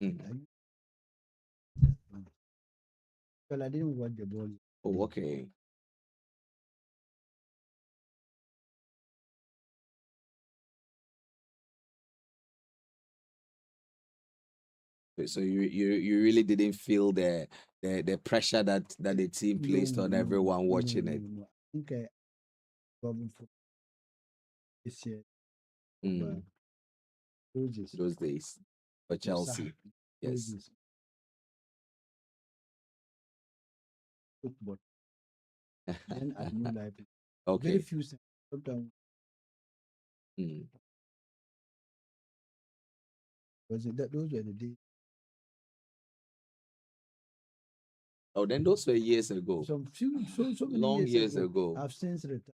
Mm. Well, I didn't watch the ball. Oh, okay. So you really didn't feel the pressure that the team No, placed on no, everyone no, watching no, it. no. I think I problem for this year, but Mm. Roses, Those days for Saha, Chelsea. Yes. Roses, football. Then at New Life, very Okay. few seconds. Sometimes Mm. was it that those were the days. Oh, then those were years ago, So many long years years ago. ago. I've since retired.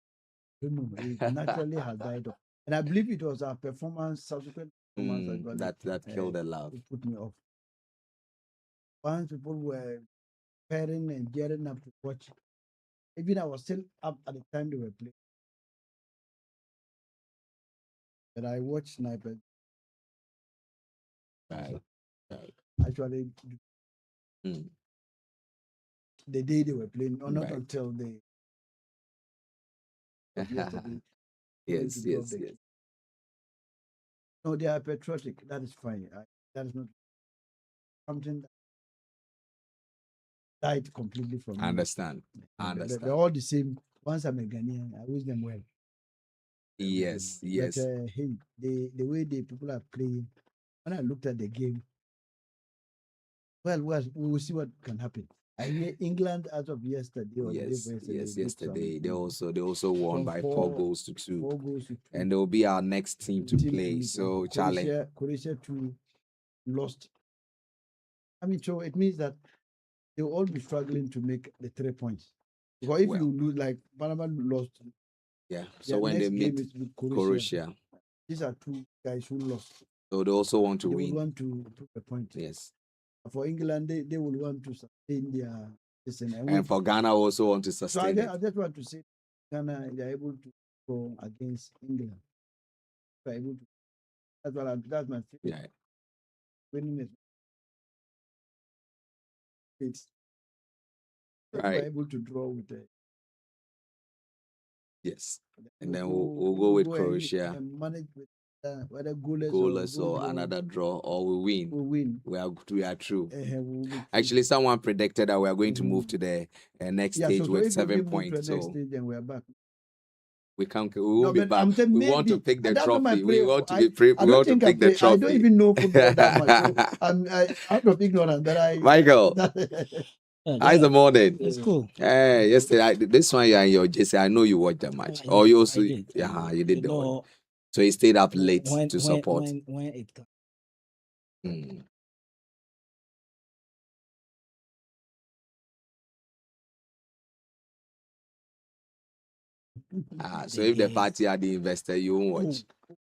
Don't know. It naturally has died off. And I believe it was our performance, subsequent performance actually That killed the love. it put me off. Once people were pairing and gearing up to watch, even I was still up at the time they were playing. But I watched Sniper Right. Right. actually Mm. the day they were playing, or not Right. until the of yesterday, told them to Yes, drop yes, the yes. key. No, they are patriotic. That is fine. That is not something that died completely from I me. understand. I They're understand. all the same. Once I'm a Ghanaian, I wish them well. I wish them Yes, well. But yes. hey, the way the people are playing, when I looked at the game, well, we will see what can happen. I hear England as of yesterday or the day Yes, before yesterday yes. did some Yesterday they also won from by 4 goals to 2, 4 goals to two. and they will be our next team to Team to play. meet, and So, Charlie, Croatia too lost. I mean, so it means that they will all be struggling to make the 3 points. Because if well, you lose, like Panama lost, yeah. So their when they next game meet is with Croatia. Croatia, These are two guys who lost. so they also want to They would win. want to prove a point. Yes, For England, they would want to sustain their listen and and win. for Ghana also want to So sustain it. I just want to say Ghana, they are able to go against England. They are able to, that's my favorite. Yeah. Winning is it's we are Right. able to draw with Yes. And we'll then go, we'll we go could with go Croatia, and manage with whether goalless or goalless goal or draw, another draw, or we win. we'll win. We are true. We'll be through. Actually, someone predicted that we are going to move Mhm. to the next Yeah, stage so with if we 7 move to points. the next So stage, then we are back. we can't. We No, won't be but back. I'm saying We want to maybe pick the that's not my trophy. We prayer for. want to be. We I don't want to think I pick the play. I don't trophy. even know football that much. So I'm out of ignorance. But Michael, Yeah, how's the morning? it's cool. Hey, yesterday this one you are in your JC. I know you watched the match. Or you also, I did. yeah, you did You the one. know, So you stayed up late to support. when it comes, Mm. So the if the days. party had the investor, you won't Oh, watch.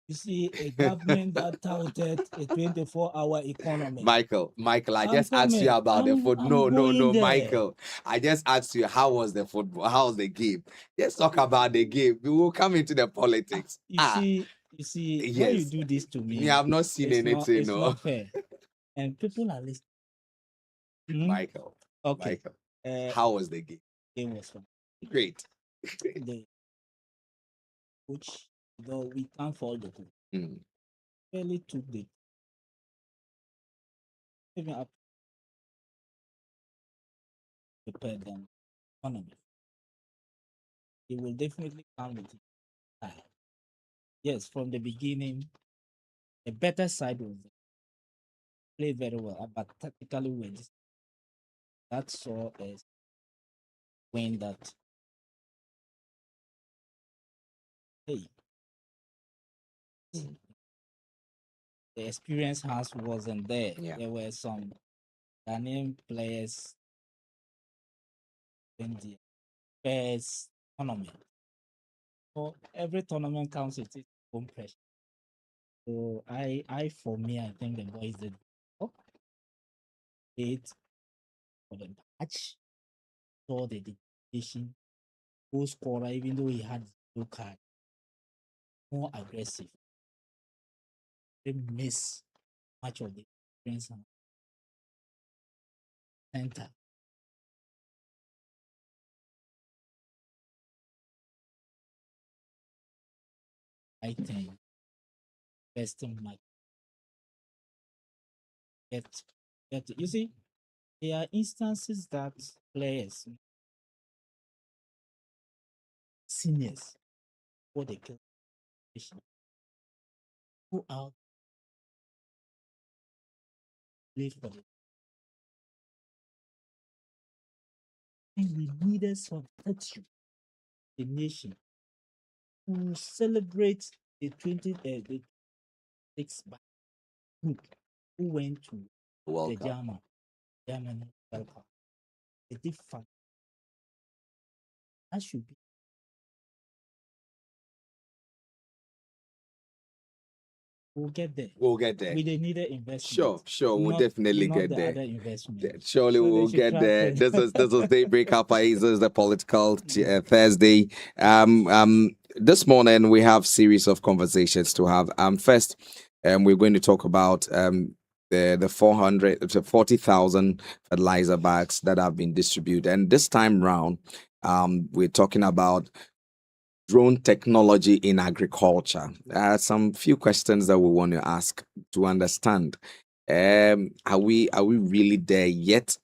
you see, a government that touted a 24-hour economy. Michael, I I'm just asked you coming. about the food. I'm No, no, going no, there. Michael. I just asked you how was the football? How was the game? Let's talk about the game. We will come into the politics. You see, when you Yes. do this to Me, me, I've not seen anything. it's No, not fair. And people are listening. Michael. Okay. Michael, how was the game? It was fun. Great. The coach, though we can't fault the coach, Mm. really took the even up prepared them economy. He will definitely come with it. Yes, from the beginning, a better side was there. Play very well, but tactically we just that saw a win that hey, Mm. the experience house wasn't there. Yeah. There were some Ghanaian players in the first tournament. So every tournament comes with its own pressure. So for me, I think the boys did well. It for the match, saw the dedication, goal scorer, even though he had no card, more aggressive. They miss much of the experience. center. I think investing might get you see, there are instances that players, seniors, before they kill go out, play for the and we needed some virtue, the nation, to celebrate the 6 group who went to the World Cup. Germany World Cup. They did fun. That should be. We'll get there. We'll get there. With the needed investment. Sure, we'll not, definitely not get the there. other investment. Surely So they we'll should get trust there. us. This was Daybreak Alpha. This is the political Thursday. This morning we have series of conversations to have. First, we're going to talk about the 40,000 fertilizer bags that have been distributed, and this time round, we're talking about drone technology in agriculture. Some few questions that we want to ask to understand. Are we really there yet?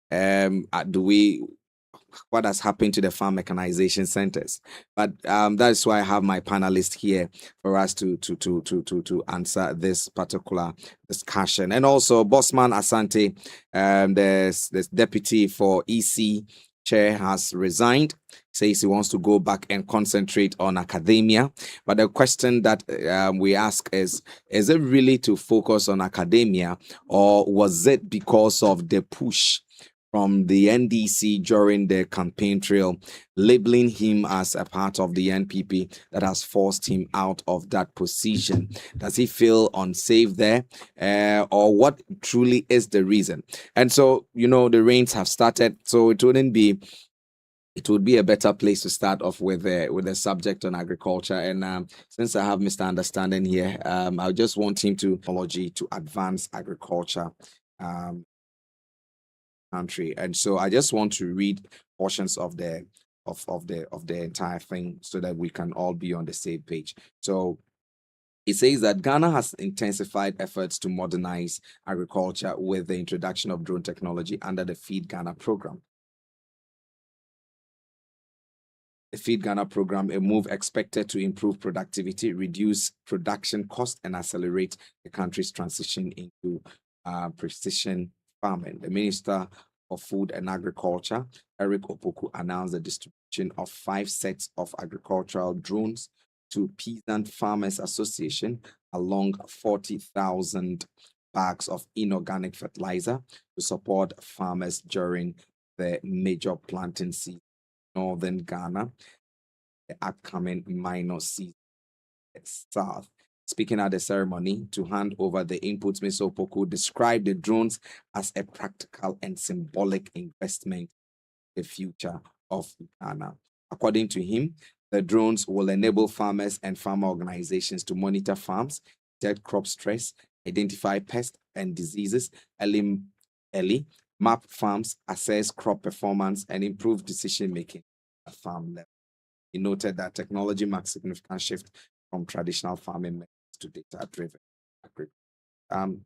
Do we? What has happened to the farm mechanization centers? But that's why I have my panelists here for us to answer this particular discussion. And also, Bossman Asante, the deputy for EC chair, has resigned. Says he wants to go back and concentrate on academia. But the question that we ask is it really to focus on academia, or was it because of the push from the NDC during the campaign trail, labeling him as a part of the NPP that has forced him out of that position? Does he feel unsafe there? Or what truly is the reason? And so, the rains have started, so it would be a better place to start off with the subject on agriculture. And since I have Mr. Understanding here, I just want him to technology to advance agriculture country. And so I just want to read portions of the entire thing so that we can all be on the same page. So it says that Ghana has intensified efforts to modernize agriculture with the introduction of drone technology under the Feed Ghana program. The Feed Ghana program, a move expected to improve productivity, reduce production cost, and accelerate the country's transition into precision farming. The Minister of Food and Agriculture, Eric Opoku, announced the distribution of 5 sets of agricultural drones to Peasant Farmers Association, along 40,000 bags of inorganic fertilizer to support farmers during the major planting season in northern Ghana, the upcoming minor season south. Speaking at the ceremony to hand over the inputs, Mr. Opoku described the drones as a practical and symbolic investment in the future of Ghana. According to him, the drones will enable farmers and farmer organizations to monitor farms, detect crop stress, identify pests and diseases early, map farms, assess crop performance, and improve decision-making at farm level. He noted that technology marks significant shift from traditional farming methods to data-driven agriculture.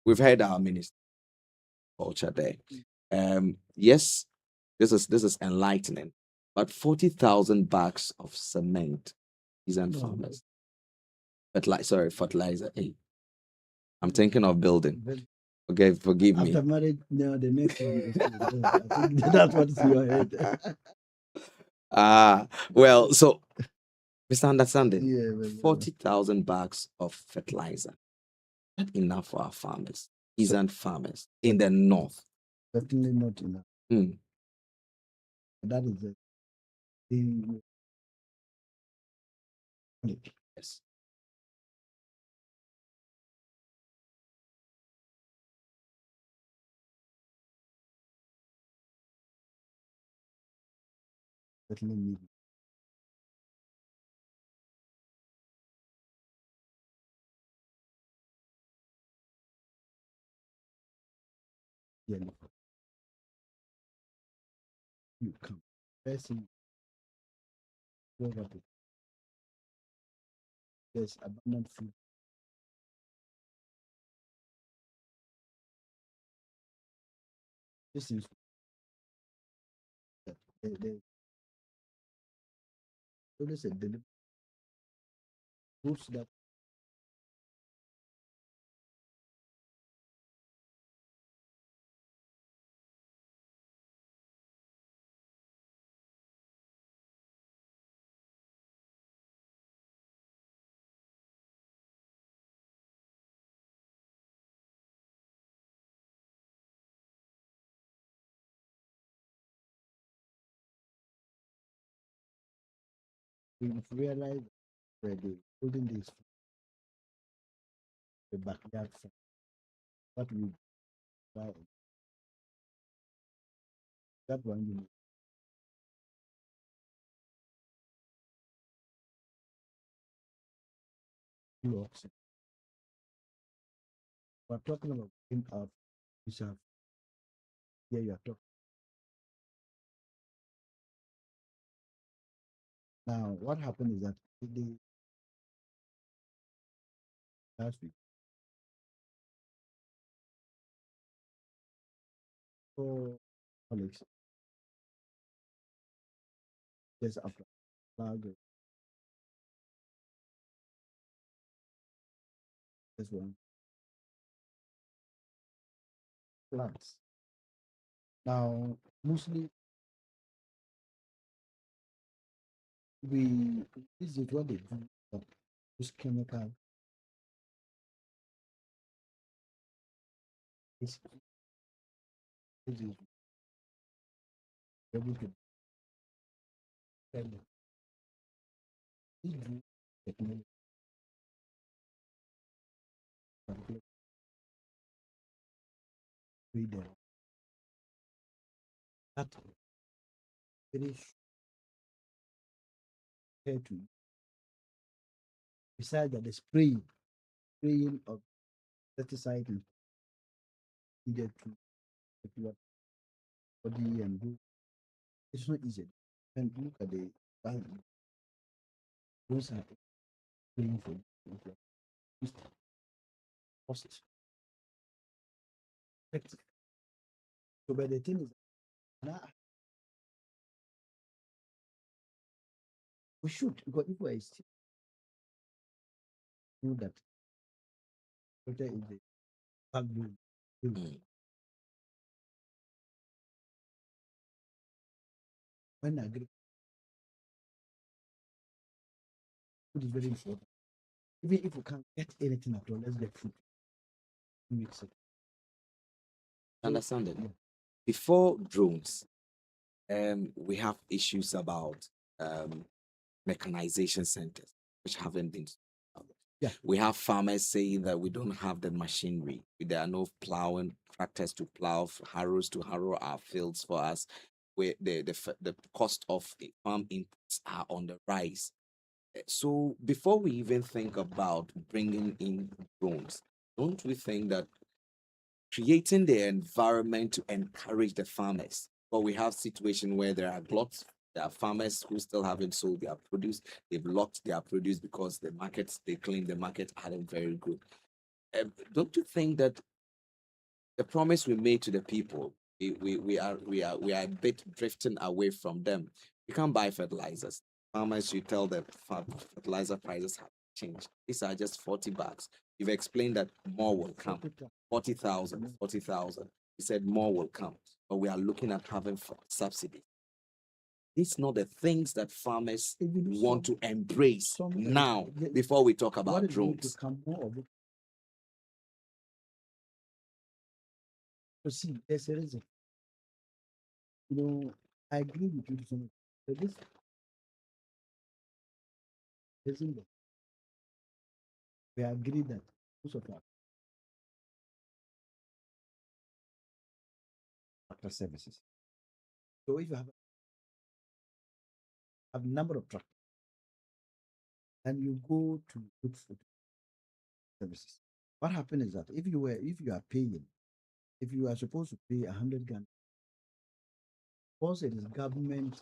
We've heard our minister culture there. Yes, this is enlightening. But 40,000 bags of cement isn't farmers. Fertilizer. Hey, I'm thinking of building. Okay, forgive me. After marriage, no, the next one is I think that's what's in your head. Well, so Mr. Understanding, Yeah, 40,000 bags of fertilizer. Not enough for our farmers, peasant farmers in the north. certainly not enough. That is it. Yes. Certainly need. Yeah. you come. First thing, go over to there's abundant food. This is that there always a deliberate fruits that we've realized where the holding this the backyard farm. What we buy that one you need two oxen. We're talking about in our reserve. Here you are talking. Now what happened is that the last week, so Alex, just after flag, this one plants. Now mostly we this is what they do. Use chemical is this is able to tell you. This do technology particular breeder that very fair to besides that the spraying of pesticide is needed to your body and do it's not easy. And look at the those are paying for it. Cost effective. So but the thing is now we should because if we still know that water is the backbone. Mm. When agriculture food is very important. Even if we can't get anything at all, let's get food. Mix it. So, Understand it? yeah. Before drones, we have issues about mechanization centers, which haven't been. Yeah. We have farmers saying that we don't have the machinery. There are no plowing tractors to plow, harrows to harrow our fields for us. Where the cost of farm inputs are on the rise. So before we even think about bringing in drones, don't we think that creating the environment to encourage the farmers? But we have situation where there are gluts, there are farmers who still haven't sold their produce. They've locked their produce because the markets, they claim the market aren't very good. Don't you think that the promise we made to the people, we are a bit drifting away from them? You can't buy fertilizers. Farmers, you tell them fertilizer prices have changed. These are just 40 bucks. You've explained that more will come. 40,000, 40,000. You said more will come, but we are looking at having subsidies. These not the things that farmers Even want to embrace now before we talk what about is going to drones. come more of it. So see, there's a reason. You know, I agree with you to some extent. But this reason that we agree that most of our tractor services. So if you have a number of tractors and you go to look for services, what happens is that if you are paying, if you are supposed to pay 100 Ghana because it is government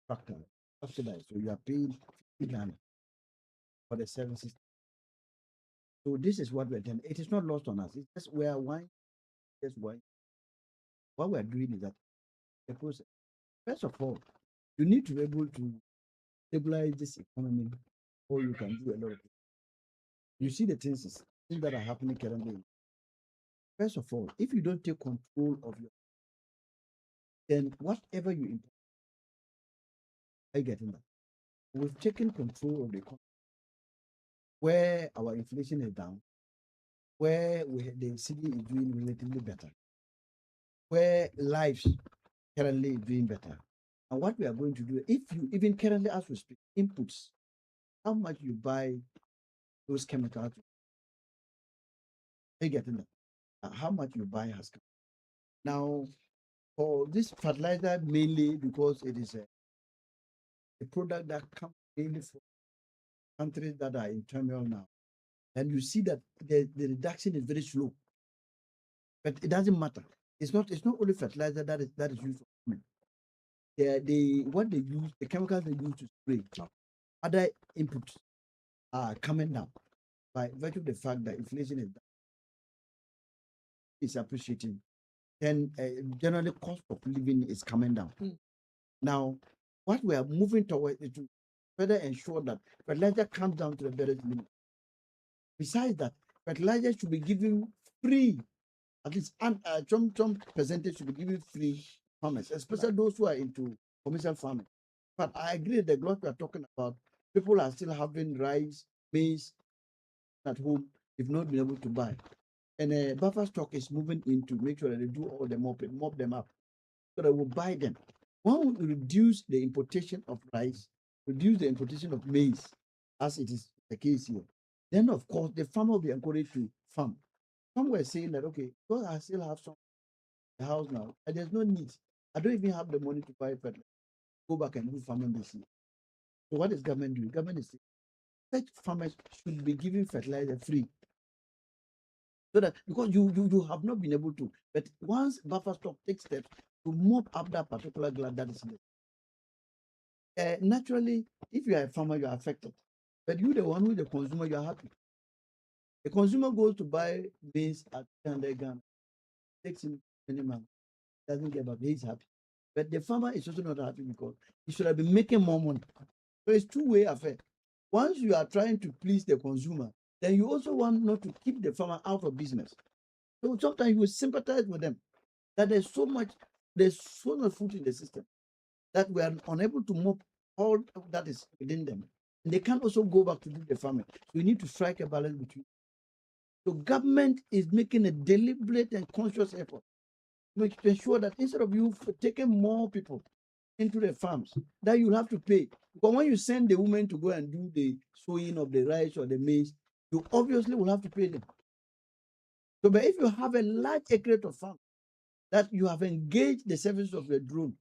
factor subsidized, so you are paying 50 Ghana for the services. So this is what we're doing. It is not lost on us. It's just we are why. That's why what we are doing is that the process. First of all, you need to be able to stabilize this economy, or you can do a lot of things. You see the things that are happening currently. First of all, if you don't take control of your, then whatever you import, are you getting that? We've taken control of the economy, where our inflation is down, where the city is doing relatively better, where lives currently is doing better. And what we are going to do, if you even currently as we speak, inputs, how much you buy those chemicals, are you getting that? How much you buy has come. Now, for this fertilizer, mainly because it is a product that comes mainly from countries that are in turmoil now. And you see that the reduction is very slow. But it doesn't matter. It's not only fertilizer that is used for farming. What they use, the chemicals they use to spray, other inputs are coming down by virtue of the fact that inflation is appreciating. Then generally cost of living is coming down. Now, what we are moving towards is to further ensure that fertilizer comes down to the barest minimum. Besides that, fertilizer should be given free, at least some percentage should be given free farmers, especially those who are into commercial farming. But I agree that what we are talking about, people are still having rice, maize at home, if not been able to buy. And buffer stock is moving in to make sure that they do all the mop them up, so that we'll buy them. When we reduce the importation of rice, reduce the importation of maize, as it is the case here, then of course the farmer will be encouraged to farm. Some were saying that, okay, because I still have some in the house now, and there's no need. I don't even have the money to buy fertilizer. Go back and do farming this year. So what is government doing? Government is saying such farmers should be given fertilizer free. So that because you have not been able to, but once buffer stock takes steps to mop up that particular gland that is there. Naturally, if you are a farmer, you are affected. But you, the one who is the consumer, you are happy. The consumer goes to buy beans at 300 Ghana, takes him minimum, doesn't get back, he's happy. But the farmer is also not happy because he should have been making more money. So it's two-way affair. Once you are trying to please the consumer, then you also want not to keep the farmer out of business. So sometimes you sympathize with them that there's so much food in the system that we are unable to move all that is within them. And they can't also go back to do the farming. So we need to strike a balance between. So government is making a deliberate and conscious effort to ensure that instead of you taking more people into the farms, that you'll have to pay. But when you send the women to go and do the sowing of the rice or the maize, you obviously will have to pay them. So, but if you have a large acreage of farm that you have engaged the service of the drone,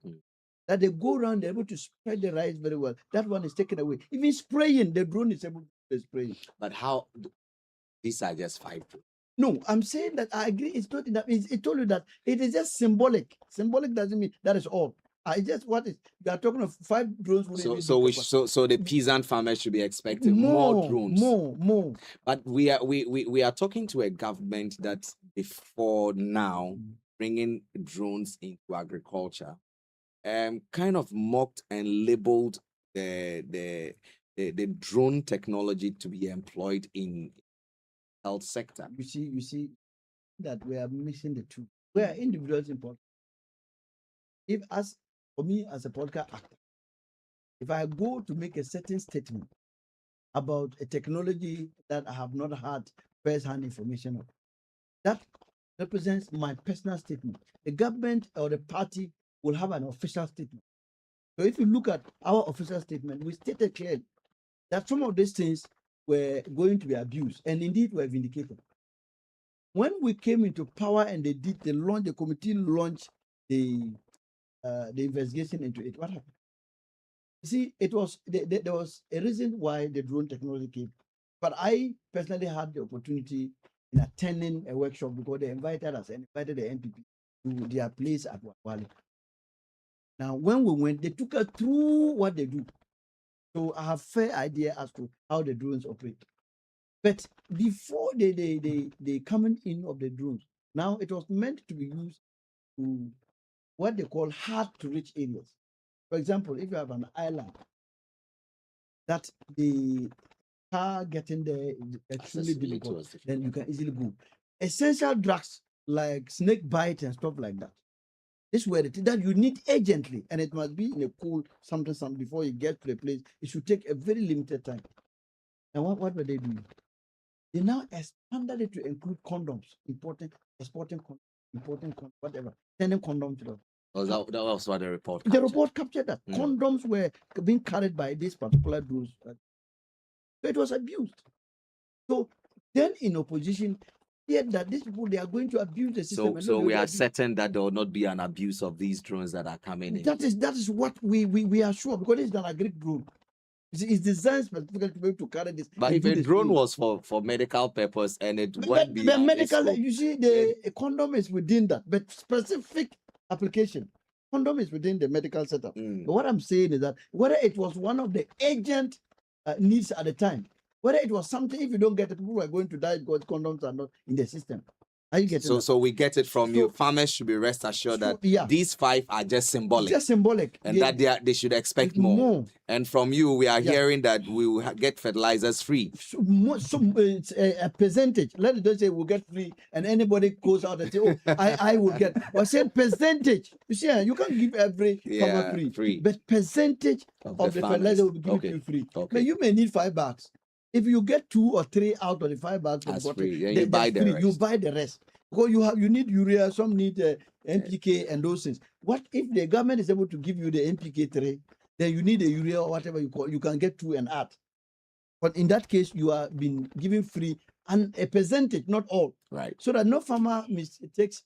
that they go around, they're able to spread the rice very well, that one is taken away. Even spraying, the drone is able to spray. But how? These are just 5 drones. No, I'm saying that I agree. It's not enough. It told you that it is just symbolic. Symbolic doesn't mean that is all. I just what is you are talking of 5 drones. So the peasant farmers should be expecting more drones. More. But we are talking to a government that before now bringing drones into agriculture, kind of mocked and labeled the drone technology to be employed in health sector. You see that we are missing the two. We are individuals in politics. If for me as a political actor, if I go to make a certain statement about a technology that I have not had first-hand information of, that represents my personal statement. The government or the party will have an official statement. So if you look at our official statement, we stated clearly that some of these things were going to be abused, and indeed were vindicated. When we came into power and the committee launched the investigation into it, what happened? You see, there was a reason why the drone technology came. But I personally had the opportunity in attending a workshop because they invited us and invited the NPP to their place at Wali. Now, when we went, they took us through what they do. So I have fair idea as to how the drones operate. But before they coming in of the drones, now it was meant to be used to what they call hard to reach areas. For example, if you have an island that the car getting there is extremely Accessibility difficult, was difficult. then you can easily go. Essential drugs like snake bite and stuff like that. This were the thing that you need urgently, and it must be in a cool something before you get to the place. It should take a very limited time. And what were they doing? They now expanded it to include condoms, whatever, sending condoms to them. Oh, that was what the report The captured. report captured that Mm. condoms were being carried by this particular dose. So it was abused. So then in opposition, yet that these people, they are going to abuse the system. and So not we be are able to- certain that there will not be an abuse of these drones that are coming in. That is what we are sure, because it's an agric drone. It's designed specifically to be able to carry this. But and if do a this drone thing. was for medical purpose and it But went the beyond medical, the scope, you see, the condom is within that, but specific application. Condom is within the medical setup. Mm. But what I'm saying is that whether it was one of the urgent needs at the time, whether it was something, if you don't get it, people are going to die because condoms are not in the system. Are you getting that? So we get it from you. So- Farmers should be rest assured So, that yeah. these 5 are just symbolic, Just symbolic. and that they should expect it's more. And from you, we are Yeah. hearing that we will get fertilizers free. It's a percentage. Let us just say we'll get free, and anybody goes out and say, "Oh, I will get." Or say percentage. You see, you can't give every farmer free, but percentage of the farmers. fertilizer will be given Okay. to you free. Okay. But you may need $5. If you get 2 or 3 out of the $5 from That's bottle, free. Then then you buy that's the free. You rest. buy the rest because you need urea. Some need NPK and those things. What if the government is able to give you the NPK 3? Then you need a urea or whatever you call. You can get 2 and add. But in that case, you are being given free and a percentage, not all, Right. so that no farmer mistakes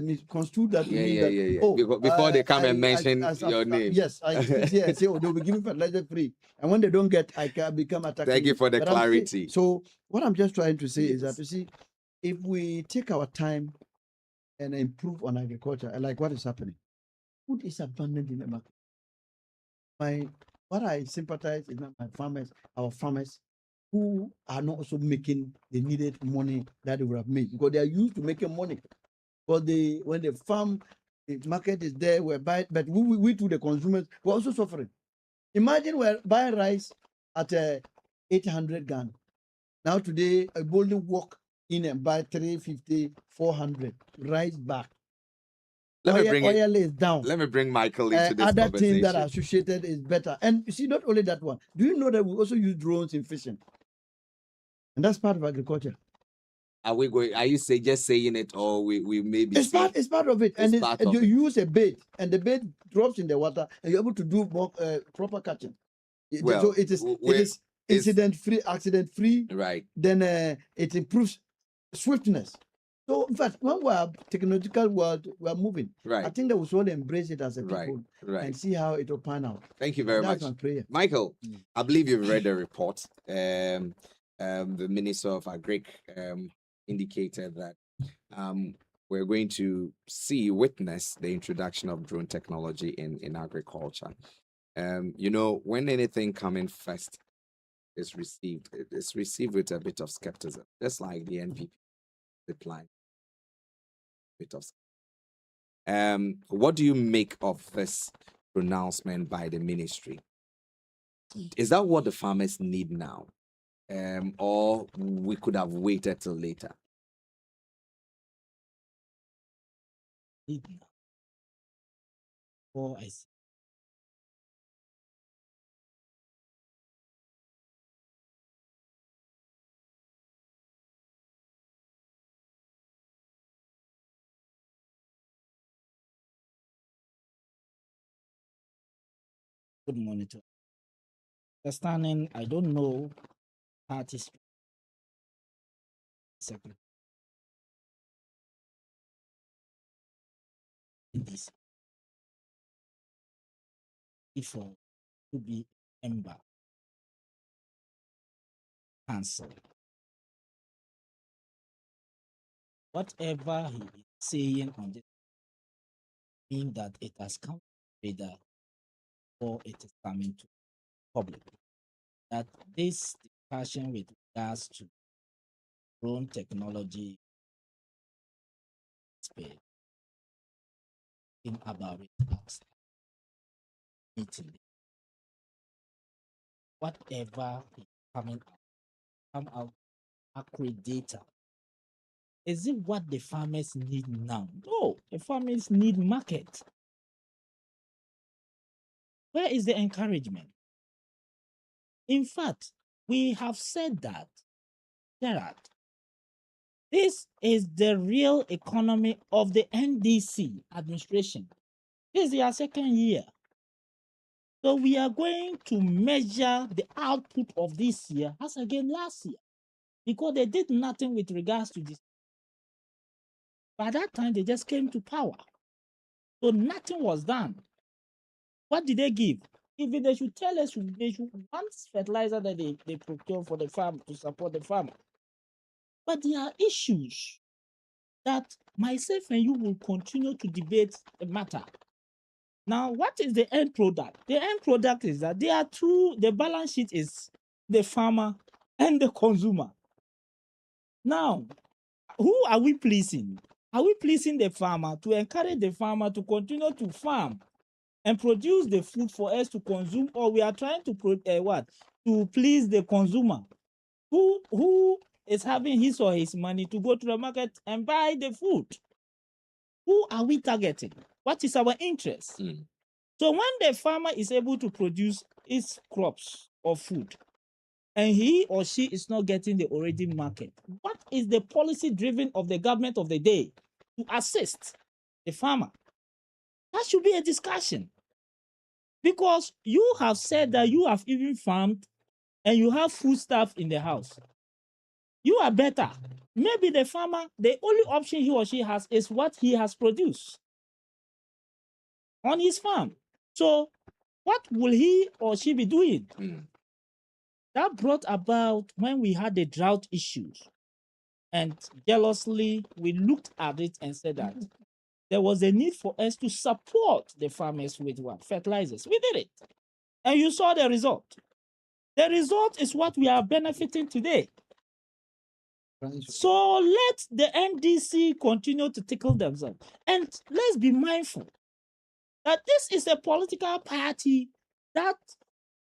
misconstrue that. to mean that, Yeah. oh, Before they come and mention as your name. Yes, I sit here and say, oh, they'll be giving fertilizer free, and when they don't get, I can become attacking. Thank you for the But I'm saying- clarity. So what I'm just trying to say is that, Yes. you see, if we take our time and improve on agriculture, like what is happening, food is abundant in the market. What I sympathize is that our farmers who are not also making the needed money that they would have made, because they are used to making money. But when the farm, the market is there, we're buying, but we to the consumers, we're also suffering. Imagine we're buying rice at 800 Ghana. Now today, I boldly walk in and buy 350, 400 rice back. Oil is down. Let me bring Michael into this Other conversation. things that are associated is better. And you see, not only that one. Do you know that we also use drones in fishing? And that's part of agriculture. Are you just saying it, or we maybe? It's part of it. And part of you it. use a bait, and the bait drops in the water, and you're able to do more, proper catching. So it is accident free. Right. Then it improves swiftness. So in fact, when we are technological world, we are moving. Right. I think that we should embrace it as a Right. people Right. and see how it will pan out. Thank you very That's much, my prayer. Michael. Mm. I believe you've read the report. The Minister of Agric indicated that we're going to witness the introduction of drone technology in agriculture. When anything coming first is received, it's received with a bit of skepticism, just like the NPP decline. What do you make of this pronouncement by the ministry? Is that what the farmers need now? Or we could have waited till later? Oh, I see. Good monitor. Understanding, I don't know parties. Second. This. If to be member cancel. Whatever he is saying on this mean that it has come reader before it is coming to public. That this discussion with regards to drone technology space in about it outside meeting. Whatever is coming out, come out accurate data. Is it what the farmers need now? No, the farmers need market. Where is the encouragement? In fact, we have said that, Gerard, this is the real economy of the NDC administration. This is their second year. So we are going to measure the output of this year as again last year, because they did nothing with regards to this. By that time, they just came to power. So nothing was done. What did they give? Even they should tell us they should want fertilizer that they procure for the farm to support the farmer. But there are issues that myself and you will continue to debate the matter. Now, what is the end product? The end product is that there are two, the balance sheet is the farmer and the consumer. Now, who are we pleasing? Are we pleasing the farmer to encourage the farmer to continue to farm and produce the food for us to consume, or we are trying to to please the consumer who is having his or his money to go to the market and buy the food? Who are we targeting? What is our interest? So when the farmer is able to produce his crops or food and he or she is not getting the already market, what is the policy driven of the government of the day to assist the farmer? That should be a discussion. Because you have said that you have even farmed and you have food stuff in the house. You are better. Maybe the farmer, the only option he or she has is what he has produced on his farm. So what will he or she be doing? That brought about when we had the drought issues. And jealously, we looked at it and said that there was a need for us to support the farmers with what? Fertilizers. We did it. And you saw the result. The result is what we are benefiting today. So let the NDC continue to tickle themselves. And let's be mindful that this is a political party that,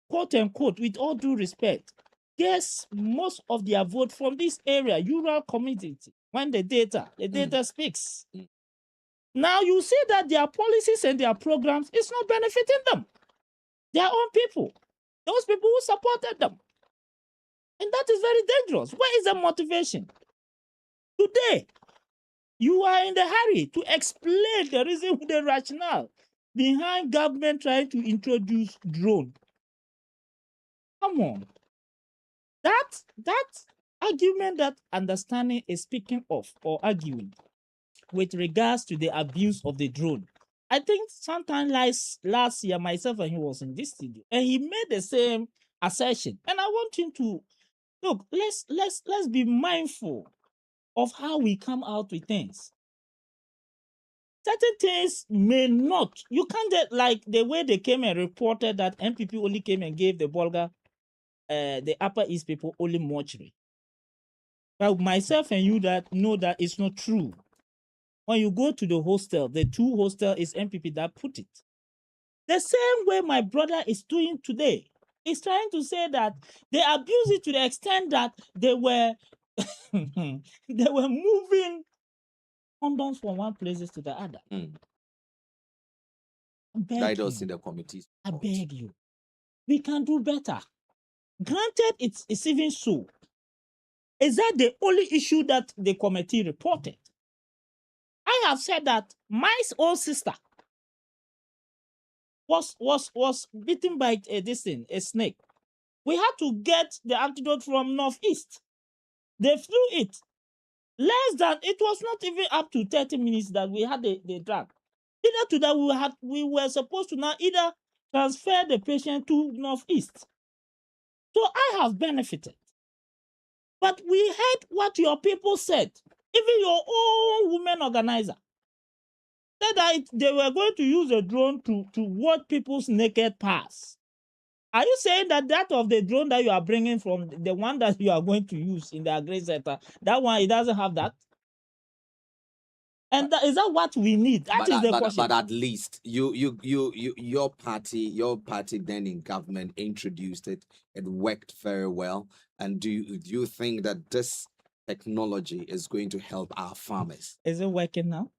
quote unquote, with all due respect, gets most of their vote from this area, rural community, when the data speaks. Now you see that their policies and their programs is not benefiting them. Their own people, those people who supported them. And that is very dangerous. Where is the motivation? Today, you are in the hurry to explain the reason, the rationale behind government trying to introduce drone. Come on. That argument, that understanding is speaking of or arguing with regards to the abuse of the drone. I think sometime last year, myself and he was in this studio, and he made the same assertion. And I want him to look. Let's be mindful of how we come out with things. Certain things may not. You can't get like the way they came and reported that MPP only came and gave the Bolga, the Upper East people only mortuary. But myself and you that know that it's not true. When you go to the hostel, the two hostel is MPP that put it. The same way my brother is doing today. He's trying to say that they abuse it to the extent that they were they were moving condoms from one places to the other. Guide us in the committees. I beg you. We can do better. Granted, it's even so. Is that the only issue that the committee reported? I have said that my own sister was bitten by a snake. We had to get the antidote from Northeast. They flew it. Less than, it was not even up to 30 minutes that we had the drug. Either to that we were supposed to now either transfer the patient to Northeast. So I have benefited. But we heard what your people said. Even your own women organizer. Said that they were going to use a drone to watch people's naked parts. Are you saying that of the drone that you are bringing from the one that you are going to use in the agri center, that one, it doesn't have that? And is that what we need? That is the question. But at least your party then in government introduced it. It worked very well. And do you think that this technology is going to help our farmers? Is it working now?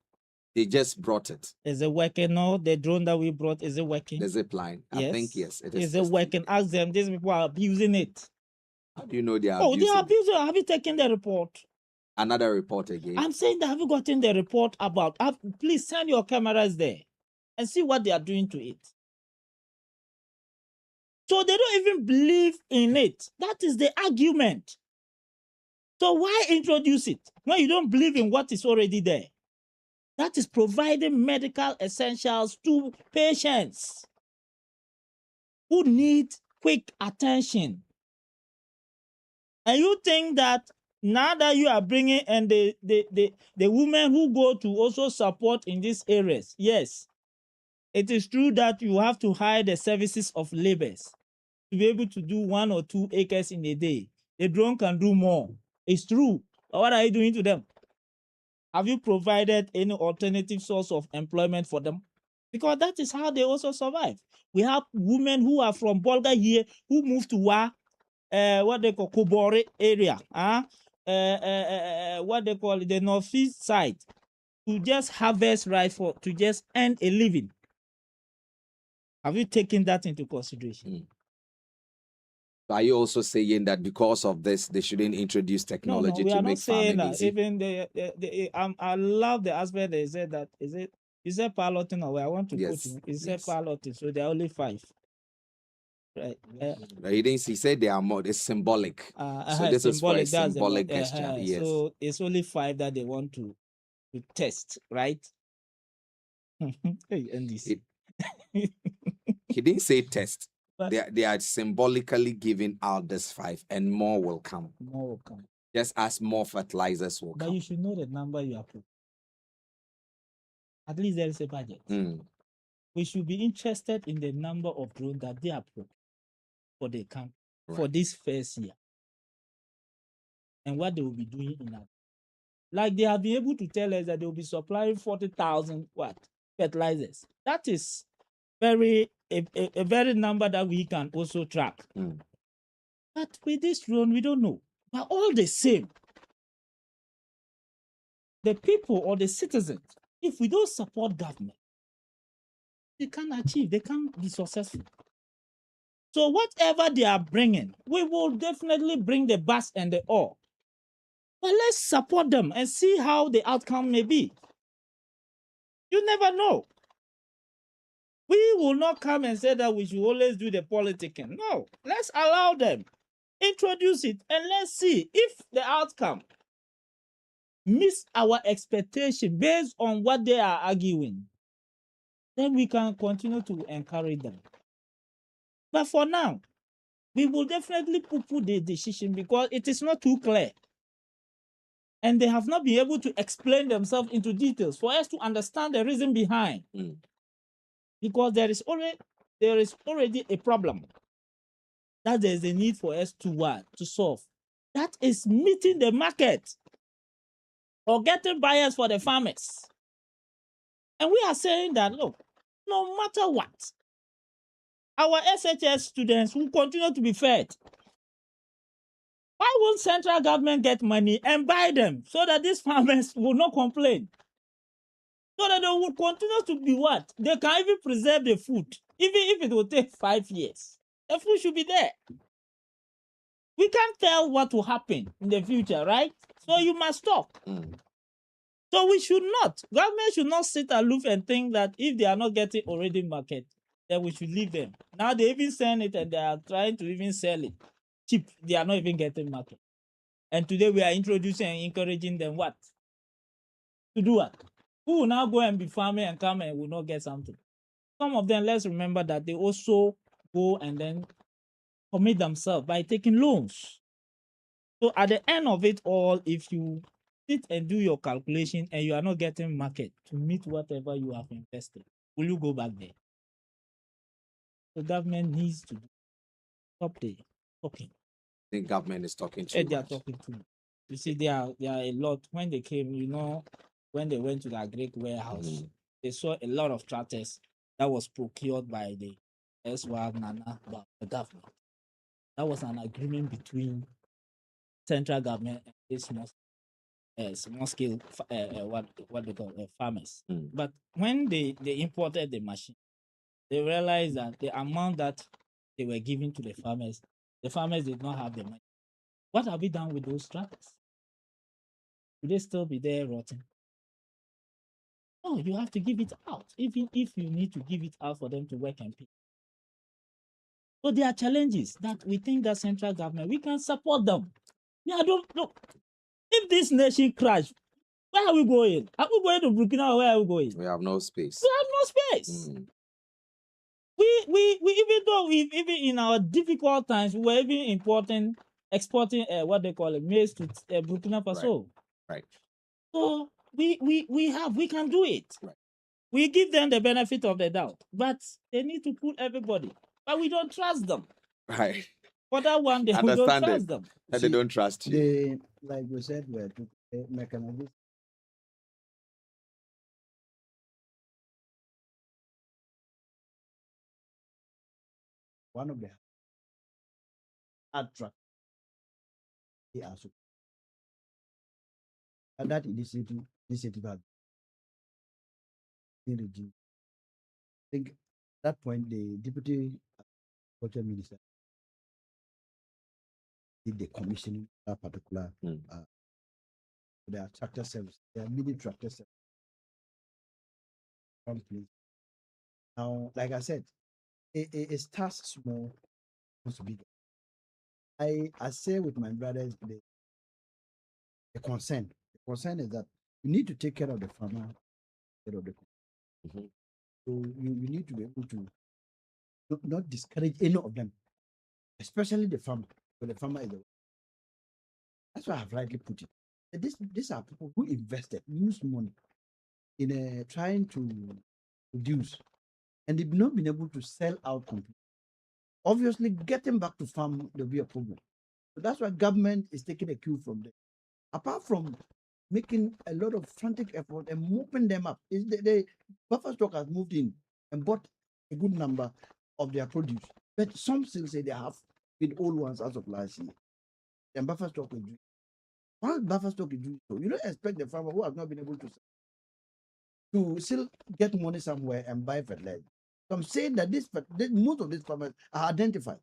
They just brought it. Is it working now? The drone that we brought, is it working? The zip line. Yes. I think yes. It is. Is it working? Ask them. These people are abusing it. How do you know they are? Oh, abusing they are it? abusing. Have you taken the report? Another report again. I'm saying that, have you gotten the report about? Please send your cameras there and see what they are doing to it. So they don't even believe in it. That is the argument. So why introduce it when you don't believe in what is already there? That is providing medical essentials to patients who need quick attention. And you think that now that you are bringing and the women who go to also support in these areas, yes, it is true that you have to hire the services of laborers to be able to do 1 or 2 acres in a day. The drone can do more. It's true. But what are you doing to them? Have you provided any alternative source of employment for them? Because that is how they also survive. We have women who are from Bolga here who moved to what they call Kobore area, what they call the northeast side, to just harvest rice to just earn a living. Have you taken that into consideration? Are you also saying that because of this, they shouldn't introduce technology to make farming easy? Even I love the aspect they said that is it piloting or I want to Yes, put is yes. it piloting, so there are only 5. Right. He said they are more. It's symbolic. So this is for a symbolic gesture. Yes. So it's only 5 that they want to test, right? Hey, NDC. He didn't say test. But They are symbolically giving out this 5, and more will come. more will come. Just as more fertilizers will But come. you should know the number you are putting. At least there is a budget. We should be interested in the number of drones that they are put for the camp for this first year, and what they will be doing in that. Like they have been able to tell us that they will be supplying 40,000 fertilizers. That is a very number that we can also track. But with this drone, we don't know. But all the same, the people or the citizens, if we don't support government, they can't achieve, they can't be successful. So whatever they are bringing, we will definitely bring the bus and the ore. But let's support them and see how the outcome may be. You never know. We will not come and say that we should always do the politicking. No, let's allow them, introduce it, and let's see if the outcome meets our expectation based on what they are arguing. Then we can continue to encourage them. But for now, we will definitely put the decision because it is not too clear. And they have not been able to explain themselves into details for us to understand the reason behind. Because there is already a problem that there is a need for us to solve. That is meeting the market or getting buyers for the farmers. And we are saying that, look, no matter what, our SHS students will continue to be fed. Why won't central government get money and buy them so that these farmers will not complain? So that they will continue to be what? They can even preserve the food, even if it will take 5 years. The food should be there. We can't tell what will happen in the future, right? So you must stop. So we should not. Government should not sit aloof and think that if they are not getting already market, then we should leave them. Now they even send it and they are trying to even sell it cheap. They are not even getting market. And today we are introducing and encouraging them what? To do what? Who will now go and be farming and come and will not get something? Some of them, let's remember that they also go and then commit themselves by taking loans. So at the end of it all, if you sit and do your calculation and you are not getting market to meet whatever you have invested, will you go back there? The government needs to stop the talking. The government is talking too And they are much. talking too much. You see, there are a lot. When they came, when they went to the agric warehouse, Mhm. they saw a lot of tractors that was procured by the SWAG Nana, but the government. That was an agreement between central government and this small scale what they call farmers. Mm. But when they imported the machine, they realized that the amount that they were giving to the farmers did not have the money. What have we done with those tractors? Will they still be there rotting? No, you have to give it out, even if you need to give it out for them to work and pay. So there are challenges that we think that central government, we can support them. Yeah, I don't know. If this nation crash, where are we going? Are we going to Burkina or where are we going? We have no space. We have no space. Mm. We even though we even in our difficult times, we were even exporting what they call it, maize to Burkina Faso. Right. So we can do it. Right. We give them the benefit of the doubt, but they need to pull everybody. But we don't trust them. Right. For that one, we don't Understand trust it. them. That they See, don't trust you. They, like we said, were to mechanization. One of the attract they are so. And that initiative has been reduced. I think at that point the deputy culture minister did the commissioning of that particular Mm. their tractor service, their mini tractor service company. Now, like I said, it starts small, goes bigger. I say with my brothers the concern. The concern is that you need to take care of the farmer, care of the Mhm. so you need to be able to not discourage any of them, especially the farmer. So the farmer is the that's why I've rightly put it. These are people who invested, used money in trying to produce, and they've not been able to sell out completely. Obviously, getting back to farm there'll be a problem. So that's why government is taking a cue from them. Apart from making a lot of frantic effort and mopping them up, is the buffer stock has moved in and bought a good number of their produce. But some still say they have been old ones as of last year. And buffer stock will do. Once buffer stock is doing so, you don't expect the farmer who has not been able to still get money somewhere and buy fertilizer. So I'm saying that most of these farmers are identified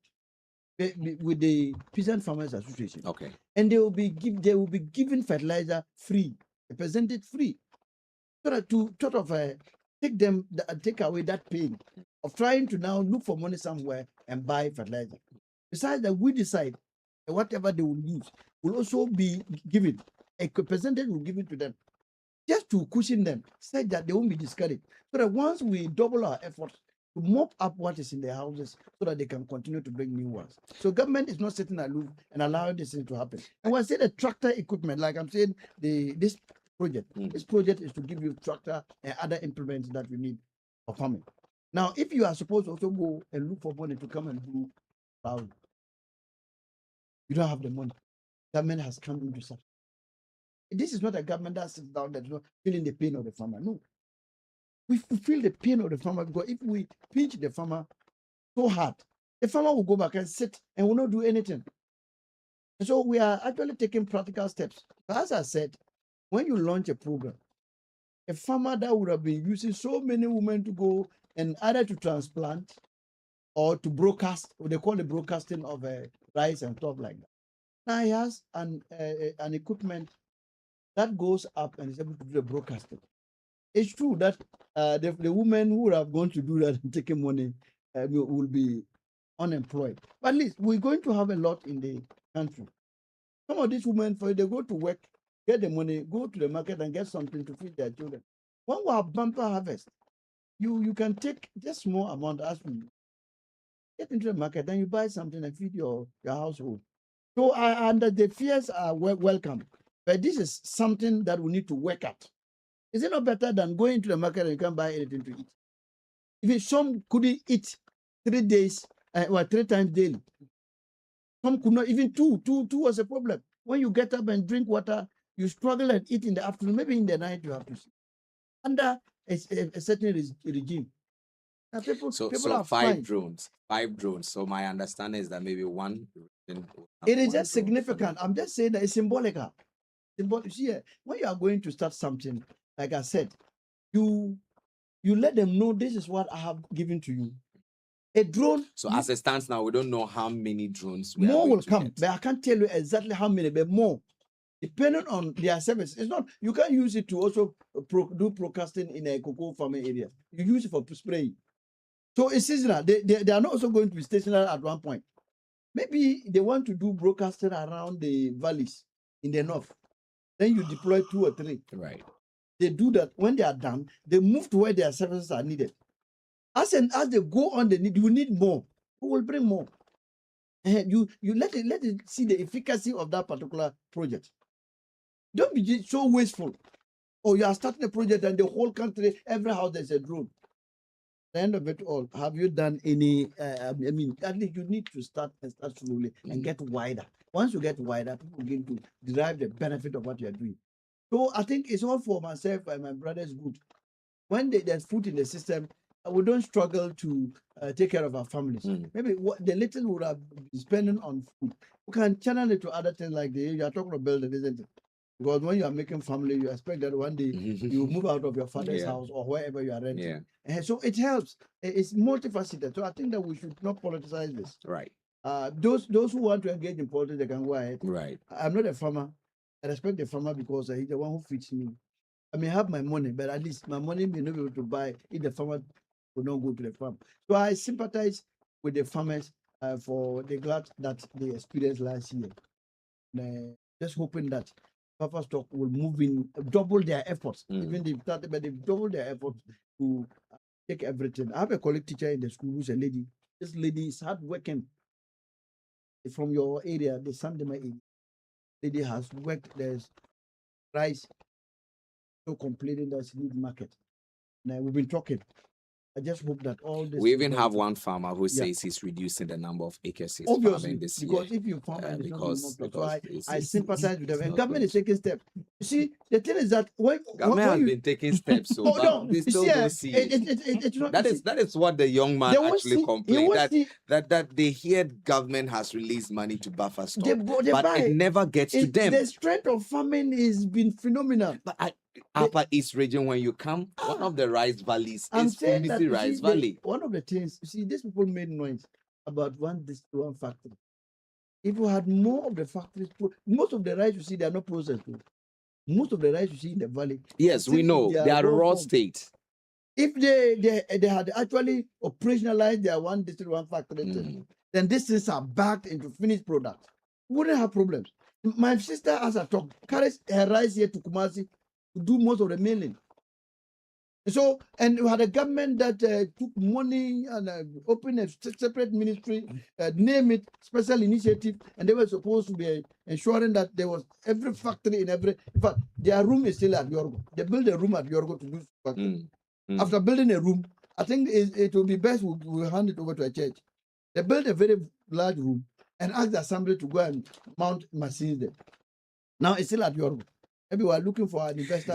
with the Peasant Farmers Association, Okay. and they will be given fertilizer free, a percentage free, so that to sort of take away that pain of trying to now look for money somewhere and buy fertilizer. Besides that, we decide whatever they will use will also be given a percentage will give it to them, just to cushion them, such that they won't be discouraged. So that once we double our efforts to mop up what is in their houses, so that they can continue to bring new ones. So government is not sitting aloof and allowing this thing to happen. And when I say the tractor equipment, like I'm saying, this project, this project is to give you tractor and other implements that you need for farming. Now, if you are supposed to also go and look for money to come and do plowing, you don't have the money. Government has come into such. This is not a government that sits down that's not feeling the pain of the farmer. No. We feel the pain of the farmer because if we pinch the farmer so hard, the farmer will go back and sit and will not do anything. And so we are actually taking practical steps. But as I said, when you launch a program, a farmer that would have been using so many women to go and either to transplant or to broadcast, what they call the broadcasting of rice and stuff like that. Now he has an equipment that goes up and is able to do the broadcasting. It's true that the women who have gone to do that and taking money will be unemployed. But at least we're going to have a lot in the country. Some of these women, for they go to work, get the money, go to the market and get something to feed their children. When we have bumper harvest, you can take just small amount as we get into the market, then you buy something and feed your household. So and the fears are welcome. But this is something that we need to work at. Is it not better than going to the market and you can't buy anything to eat? If some couldn't eat 3 days or 3 times daily, some could not even two was a problem. When you get up and drink water, you struggle and eat in the afternoon. Maybe in the night you have to sleep under a certain regime. Now people are fine. Five drones. So my understanding is that maybe one. It is just significant. I'm just saying that it's symbolic. You see, when you are going to start something, like I said, you let them know this is what I have given to you. A drone. So as it stands now, we don't know how many drones. More will come, but I can't tell you exactly how many, but more, depending on their service. It's not, you can't use it to also do broadcasting in a cocoa farming area. You use it for spraying. So it's seasonal. They are not also going to be stationary at one point. Maybe they want to do broadcasting around the valleys in the north. Then you deploy 2 or 3. Right. They do that. When they are done, they move to where their services are needed. As they go on, you need more. We will bring more. And you let it see the efficacy of that particular project. Don't be so wasteful. Or you are starting a project and the whole country, every house there's a drone. At the end of it all, have you done any? At least you need to start slowly and get wider. Once you get wider, people begin to derive the benefit of what you are doing. So I think it's all for myself and my brother's good. When there's food in the system, we don't struggle to take care of our families. Maybe the little we would have been spending on food, we can channel it to other things like you are talking about building, isn't it? Because when you are making family, you expect that one day you move out of your father's house or wherever you are renting. Yeah. And so it helps. It's multifaceted. So I think that we should not politicize this. Right. Those who want to engage in politics, they can go ahead. Right. I'm not a farmer. I respect the farmer because he's the one who feeds me. I may have my money, but at least my money may not be able to buy if the farmer will not go to the farm. So I sympathize with the farmers for the glut that they experienced last year. Just hoping that Papa Stock will move in, double their efforts. Even they've started, but they've doubled their efforts to take everything. I have a colleague teacher in the school who's a lady. This lady is hardworking. From your area, the Sandema area. Lady has worked. There's rice. So complaining that she needs market. Now we've been talking. I just hope that all this. We even have one farmer who says he's reducing the number of acres he's obviously farming this because year. if you farm and Because so I it's sympathize with them. And not government good. is taking steps. You see, the thing is that when Government has you, been taking steps, so oh, but no, we you still see, don't see it. it's not, That is what the young man they won't actually see- he complained won't see- that they hear government has released money to buffer stock, they but buy it never gets to them. The strength of farming has been phenomenal. But Upper East region, when you come, one of the rice valleys I'm is saying that Fundisi you Rice see, Valley. one of the things, you see, these people made noise about one factory. If you had more of the factories, most of the rice you see, they are not processed. Most of the rice you see in the valley. Yes, we know they are raw state. If they had actually operationalized their one district, one factory, then these things are backed into finished products. We wouldn't have problems. My sister, as I talk, carries her rice here to Kumasi to do most of the mailing. So, and we had a government that took money and opened a separate ministry, name it special initiative, and they were supposed to be ensuring that there was every factory in every. In fact, their room is still at Yorgo. They built a room at Yorgo to do factory. After building a room, I think it will be best we hand it over to a church. They built a very large room and asked the assembly to go and mount machines there. Now it's still at Yorgo. Maybe we are looking for an investor.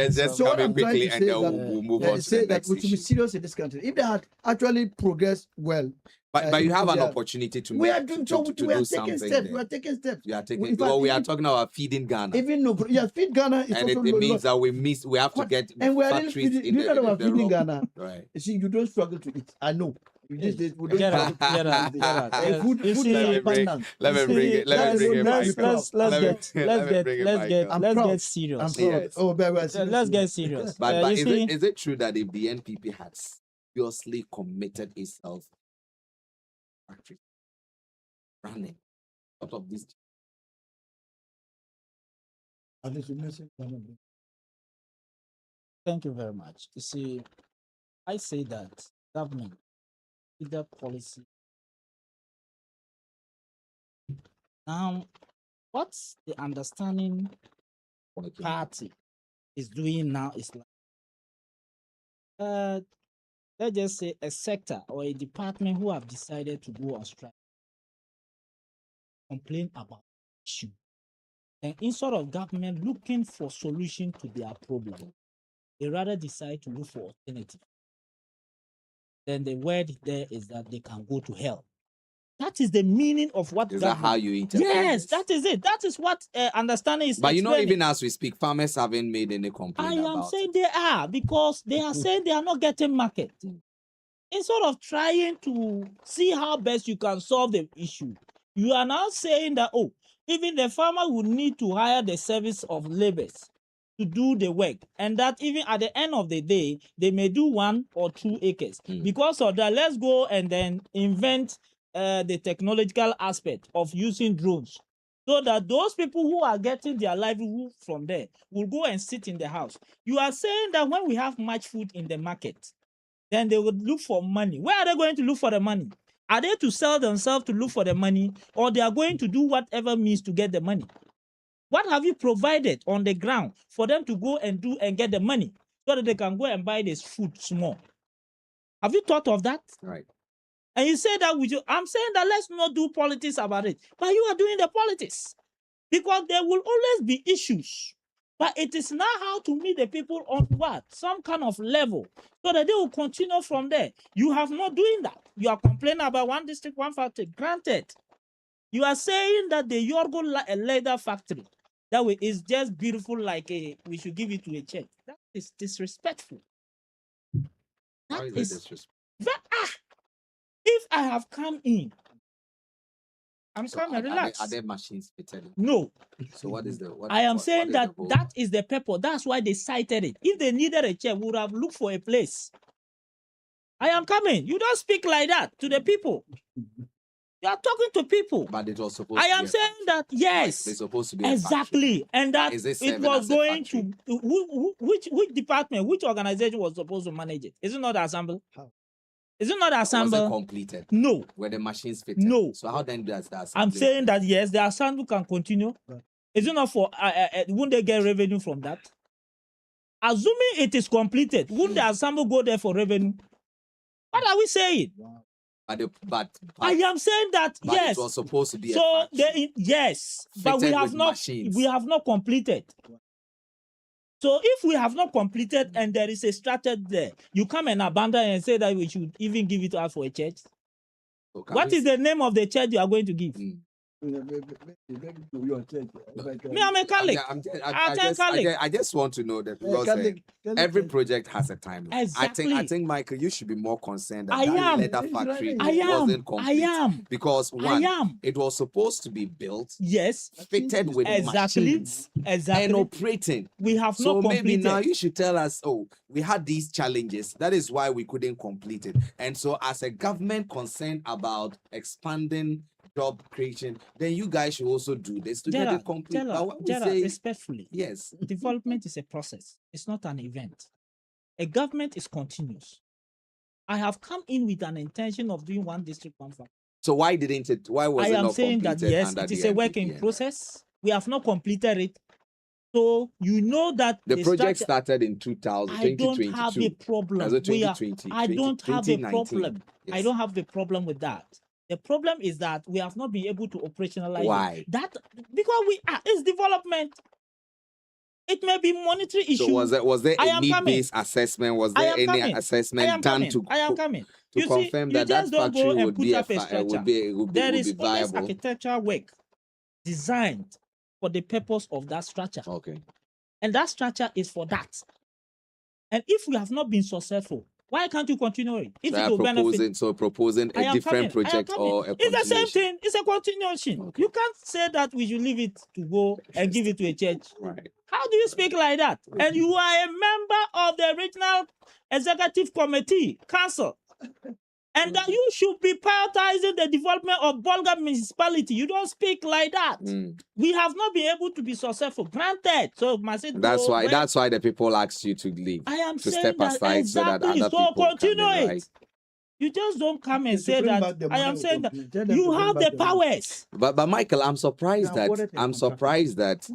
Just so coming quickly, and then we'll move on to the next we should be serious in this country. If they had actually progressed well, but you have an opportunity to we are do taking something. steps. We are taking steps. You are taking. In fact, we are talking about feeding Ghana. Even no, feed Ghana is and it also means that we have to get and we are really factories feeding. You know about feeding Ghana, right? You see, you don't struggle to eat. I know. These days, we don't Let food abundance. Let me bring it. Let's get serious. I'm proud. Oh, Let's get serious. But is it true that if the NPP had seriously committed itself factory running out of this? Thank you very much. You see, I say that government, either policy. Now, What's the understanding Okay. party is doing now is like, let's just say a sector or a department who have decided to go on strike, complain about issue, and instead of government looking for solution to their problem, they rather decide to look for alternative. Then the word there is that they can go to hell. That is the meaning of what Is that how you interpret Yes, this? that is it. That is what understanding is. But you know, explaining. even as we speak, farmers haven't made any I complaint am about saying it. they are, because they are saying they are not getting market. Instead of trying to see how best you can solve the issue, you are now saying that, oh, even the farmer will need to hire the service of laborers to do the work, and that even at the end of the day, they may do 1 or 2 acres. Because of that, let's go and then invent the technological aspect of using drones, so that those people who are getting their livelihood from there will go and sit in the house. You are saying that when we have much food in the market, then they would look for money. Where are they going to look for the money? Are they to sell themselves to look for the money, or they are going to do whatever means to get the money? What have you provided on the ground for them to go and do and get the money so that they can go and buy this food small? Have you thought of that? Right. And you say that with you. I'm saying that let's not do politics about it, but you are doing the politics, because there will always be issues. But it is now how to meet the people on what? Some kind of level, so that they will continue from there. You have not doing that. You are complaining about one district, one factory. Granted, you are saying that the Yorgo leather factory, that way is just beautiful, like we should give it to a church. That is disrespectful. How That is it is disrespectful? if I have come in, I'm So coming, relax. Are there machines fitted? No. So what is the? What, I am what- saying what is that the whole- that is the purpose. That's why they cited it. If they needed a chair, we would have looked for a place. I am coming. You don't speak like that to the people. You are talking to people. But it was supposed. I to am be a saying factory. that yes, It's supposed to be a factory. exactly, and that Is it it serving was as a going factory? to which department, which organization was supposed to manage it? Is it not the Assembly? How? Is it not the Was it Assembly? completed? No. Were the machines fitted? No. So how then does that? I'm saying that yes, the Assembly can continue. Right. Is it not for? Wouldn't they get revenue from that? Assuming it is completed, wouldn't the Assembly go there for revenue? What are we saying? Wow. But I am saying that but yes. it was supposed to be a So factory. yes, but we Fitted have with not. machines. We have not completed. So if we have not completed and there is a strategy there, you come and abandon and say that we should even give it to us for a church. So can What we is the name of the church you are going to give? Mm. Me, I'm a Catholic. I just want to know that because every project has a timeline. Exactly. I think Michael, you should be more concerned that I am. leather factory I wasn't complete. I am. Because I one, am. it was supposed to be built, Yes. fitted with Exactly. machines, Exactly. and operating. We have So not completed. maybe now you should tell us, oh, we had these challenges. That is why we couldn't complete it. And so as a government concerned about expanding job creation, then you guys should also do this to get it complete. But when we say respectfully, yes, development is a process. It's not an event. A government is continuous. I have come in with an intention of doing one district, one factory. so why didn't it? Why was I it am not saying that completed yes, under it is the a work in NPP? process. We have not completed it. So you know that The project structure- started in 2000, I don't 2022. have a problem. Was it We are- 2020? I don't have a 2019? problem. I Yes. don't have the problem with that. The problem is that we have not been able to operationalize Why? it. That because it's development. It may be monetary issue. So was there I a am need-based assessment? Was I there am any coming. I assessment am done coming. to I am coming. to You see, confirm you that that just don't go factory and would put be up a would structure. be There is always viable? architectural work designed for the purpose of that structure. Okay. And that structure is for that. And if we have not been successful, why can't you continue it? If So it I'm will benefit. proposing I a am different coming. I am project coming. or a It's the same continuation. thing. It's a continuation. Okay. You can't say that we should leave it to go and give it to a church. Right. How do you speak like that? And you are a member of the regional executive committee, council. And that you should be prioritizing the development of Bolga municipality. You don't speak like that. Mm. We have not been able to be successful. Granted. So That's why the people asked you to leave. I am to saying step that aside so that exactly. other So people can be continue it. right. You just don't come and They should say bring that. back the I money am we saying that complain. Tell them you to bring have back the the money. powers. But Michael, I'm surprised Now, that what if they I'm contract? surprised that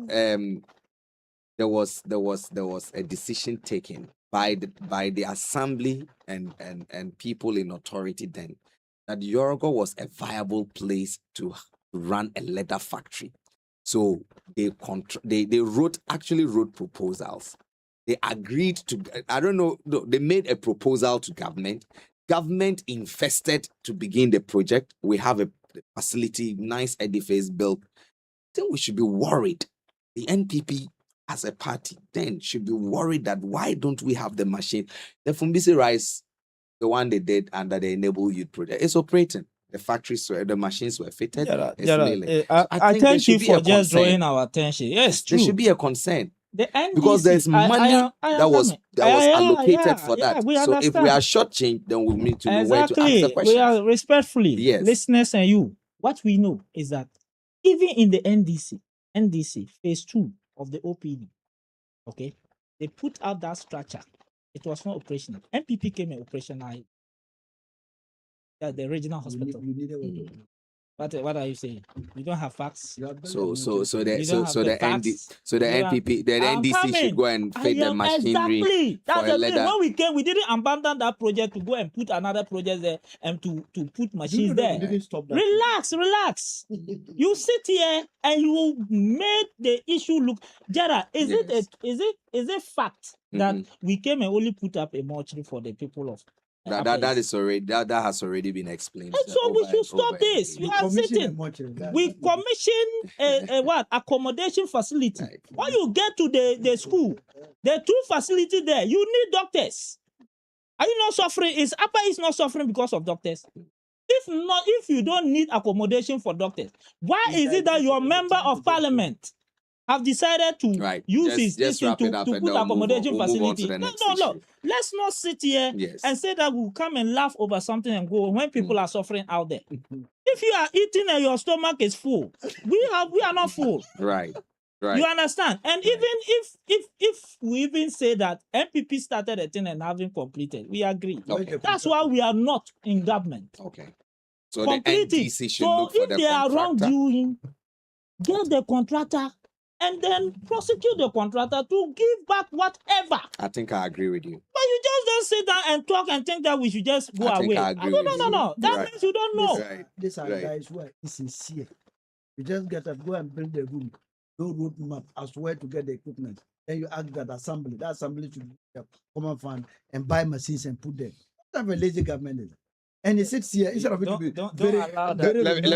there was a decision taken by the assembly and people in authority then that Yorgo was a viable place to run a leather factory. So they wrote proposals. They agreed to, I don't know, no, they made a proposal to government. Government invested to begin the project. We have a facility, nice edifice built. Then we should be worried. The NPP as a party then should be worried that why don't we have the machine? The Fumbisi Rice, the one they did under the Enable Youth project, is operating. The machines were fitted. It's milling. I think there thank should you be for a just concern. drawing our attention. Yes, There true. should be a concern The NDC, because there's money that was allocated for that. We So if we understand. are shortchanged, then we need to know where to ask the Exactly. We questions. are respectfully, Yes. listeners and you. What we know is that even in the NDC phase 2 of the OPD, okay, they put out that structure. It was not operational. NPP came and operationalized the regional hospital. You needed what Mm. to do. What are you saying? You don't have facts. You have done So the so meeting. so You the don't so have so the the ND facts. so the You are- NPP the I'm NDC should coming. go and fit the machinery. Exactly. That's for a the meaning. leather. When we came, we didn't abandon that project to go and put another project there and to put Do you machines know that there. we didn't stop that? Relax. You sit here and you made the issue look. Jara, is Yes. it a fact that Mhm. we came and only put up a mortuary for the people of That Upper East? is already that has already been explained. And so we over should and stop over this. again. You are commission sitting. a mortuary. We commission a what accommodation facility. Right. When you get to the school, the two facility there, you need doctors. Are you not suffering? Is Upper East not suffering because of doctors? If you don't need accommodation for doctors, why is it that your member of parliament have decided to Right. use Just his wrap to it up put and then we'll accommodation move on to facility? the No. next issue. Let's not sit here Yes. and say that we'll come and laugh over something and go when people are suffering out there. If you are eating and your stomach is full, we are not full. Right. Right. You understand? And even if we even say that MPP started a thing and haven't completed, we agree. Okay. That's why we are not in government. Okay. So Complete the it. NDC should So look for if the they are contractor. wrongdoing, get the contractor and then prosecute the contractor to give back whatever. I think I agree with you. But you just don't sit down and talk and think that we should just go I think away. I agree No. with you. That Right. means you don't know. Right. These are Right. guys who are insincere. You just get up, go and build the room, no road map as to where to get the equipment. Then you ask that assembly should be a common fund and buy machines and put them. What type of lazy government is it? And he sits here instead of it to be Don't very, allow that. very Let me.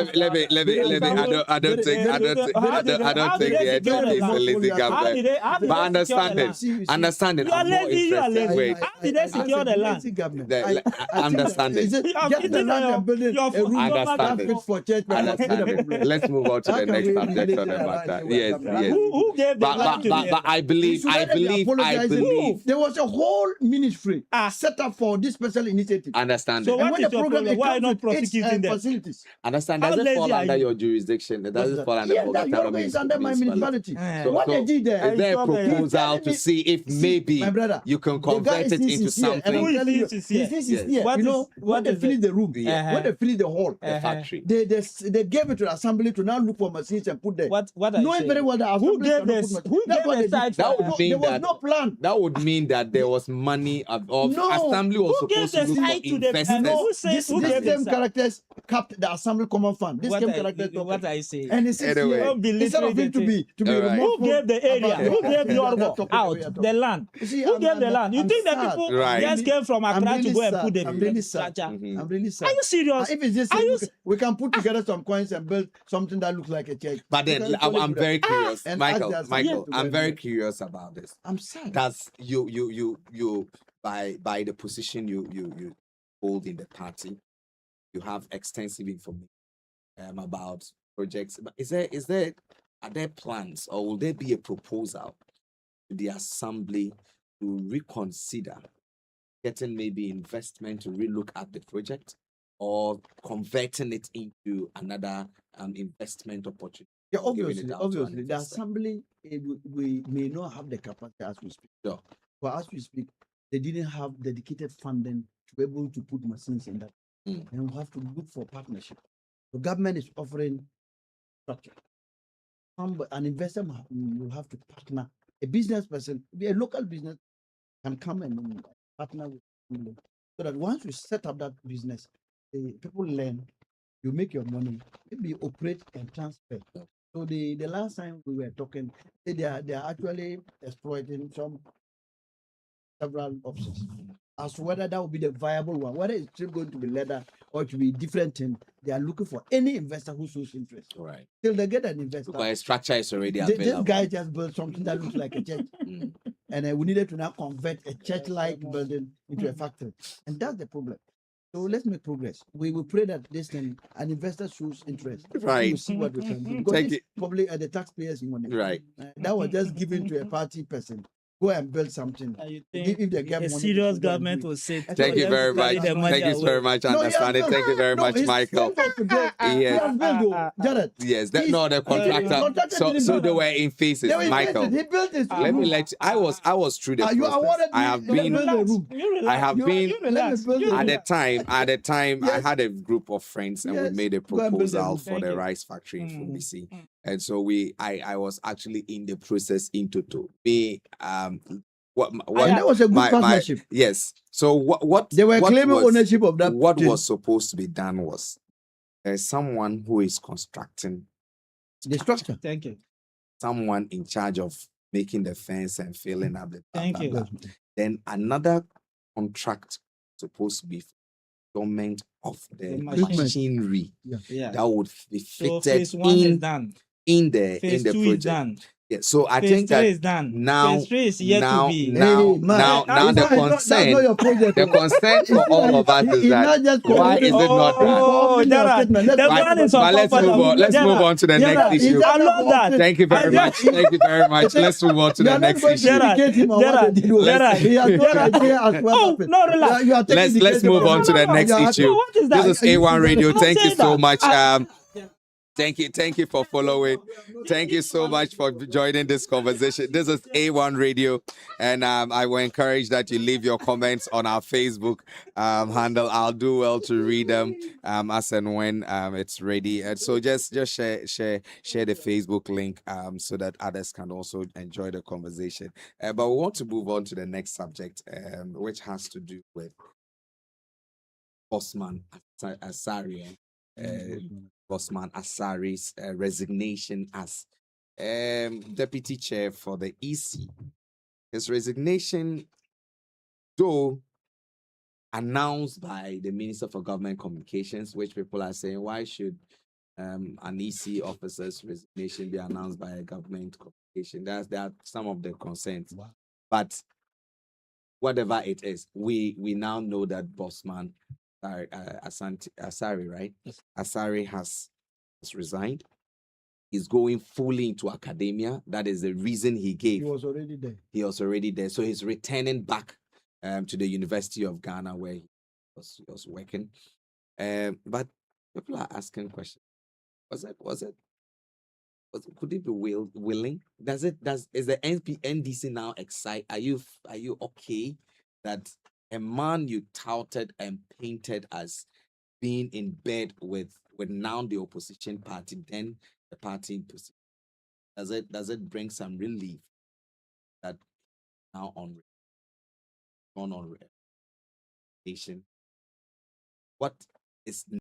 How I don't think the NDC is a lazy government. But understanding. You are I'm more lazy, you are interested. lazy. Wait. How did they secure the land? Understanding. Is it You have get the eaten land your- and building your a food room Understanding. that fits for church? Understanding. Let's move on to How the can next we subject really on the allow matter. it to Yes, work? yes. Who gave the land to But them? I believe There was a whole ministry Ah. set up for this special initiative. understanding. So And what when is the your program problem? it Why comes not with its, prosecuting them? facilities. Understand? How Does it lazy fall are under you? your jurisdiction? Does it That- fall under yeah, that Bogota Yoruba is under my municipality. Eh. So- What they did there, Is there a You're proposal telling to me- see if see, maybe my brother, you can the guy convert is it into sincere, and something? I'm Who telling you, is sincere? he's Yes. sincere. What You know, is- when what they is finish it? the room, Yeah. when they finish the hall, The factory. they gave it to the assembly to now look for machines and put there. What are you Knowing saying? very well that Who assembly gave cannot this? put Who machines. That's gave what the they did. site? That would No, mean there was that- no plan. That would mean that there was money of No. assembly was Who gave supposed to the look for site to the investors. and who This says who gave the same site? characters capped the assembly common fund. This same characters What I say? and he sits Anyway. here Don't be instead of literally him to be All right. remorseful Who gave the area? about Who gave that Yorgo topic we are out talking. the land? You see, Who gave the land? You I'm think the sad. people Right. just came from I'm Accra to really go and sad. put the I'm really sad. structure? Mhm. I'm really sad. Are you serious? If it's just Are you we can put together some coins and build something that looks like a church. But then We can I'm call it very that. curious, And Michael. ask us Michael, to I'm go very anywhere. curious about this. I'm sad. That's you by the position you hold in the party, you have extensive information about projects. But are there plans or will there be a proposal to the assembly to reconsider getting maybe investment to relook at the project or converting it into another investment opportunity? Yeah, giving obviously, it out to an the investor? assembly we may not have the capacity as we speak. Sure. But as we speak, they didn't have dedicated funding to be able to put machines in that. Mm. And we have to look for partnership. The government is offering structure. An investor will have to partner. A business person, a local business, can come and partner with you, so that once you set up that business, people learn, you make your money, maybe you operate and transfer. So the last time we were talking, they are actually exploiting several options as to whether that will be the viable one, whether it's still going to be leather or it will be different thing. They are looking for any investor who shows interest. Right. Till they get an investor. But a structure is already This available. guy just built something that looks like a church. Mm. And we needed to now convert a church-like building into a factory. And that's the problem. So let's make progress. We will pray that this thing, an investor shows interest. Right. We'll see what we can do. Because Take it's it. probably the taxpayers' money. Right. That was just given to a party person. Go and build something. You If think they get a money, serious they go and government do it. will say, Thank you "Let very me carry much. the money Thank you away." very much. No, he has Understanding. built- Thank you very no, much, his Michael. friend of today, he Yes. has built, Jared. Yes. He's- No, the he contractor. contracted So, didn't so build they it. were in phases, They were Michael. invested. He built his Let me room. let you, I was through the You process. awarded I me have the been build a room. You relax. I have you, been- You Let me relax. build You it. at the relax. time, I Yes. had a group of friends and we Yes. made a Go and build a proposal room. for Thank the you. rice factory in Mm. Fumbisi. Mm. And so I was actually in the process in total. Me what And that was a good my partnership. yes. So what They were what claiming was, ownership of that. what thing. was supposed to be done was there's someone who is constructing, the structure? Thank you. someone in charge of making the fence and filling up the blah, Thank blah, you. blah. Then another contract supposed to be for fulfillment of the The machine. machinery Yeah. that would be So fitted phase one is in done. the Phase two is project. done. Yeah, so I Phase think three that is done. now Phase three is yet now to be. now Hey, man. now Hey, now it's the not- That's not concern your project. the concern for all of us is that why is it not done? Oh, Gerard, the Why- man is but let's move on. Let's move on to the next issue. I love that. Thank you very much. Thank you very much. Let's move on to the next issue. Gerard, Gerard, He has no idea as well. Oh, no, relax. You are taking Let's the move case on of- to the No, next you are- issue. what is that? This is A1 Radio. Don't Thank you say so that. much. Thank you for following. Thank you so much for joining this conversation. This is A1 Radio, and I will encourage that you leave your comments on our Facebook handle. I'll do well to read them as and when it's ready. And so just share the Facebook link so that others can also enjoy the conversation. But we want to move on to the next subject, which has to do with Osman Asari. Osman Asari's resignation as deputy chair for the EC. His resignation, though announced by the Minister for Government Communications, which people are saying, why should an EC officer's resignation be announced by a government communication? That are some of the concerns. Wow. But whatever it is, we now know that Bosman Asari, right? Yes. Asari has resigned. He's going fully into academia. That is the reason he gave. He was already there. He was already there. So he's returning back to the University of Ghana where he was working. But people are asking questions. Could it be willing? Is the NDC now excited? Are you okay that a man you touted and painted as being in bed with now the opposition party, then the party in position? Does it bring some relief that now on nation? What is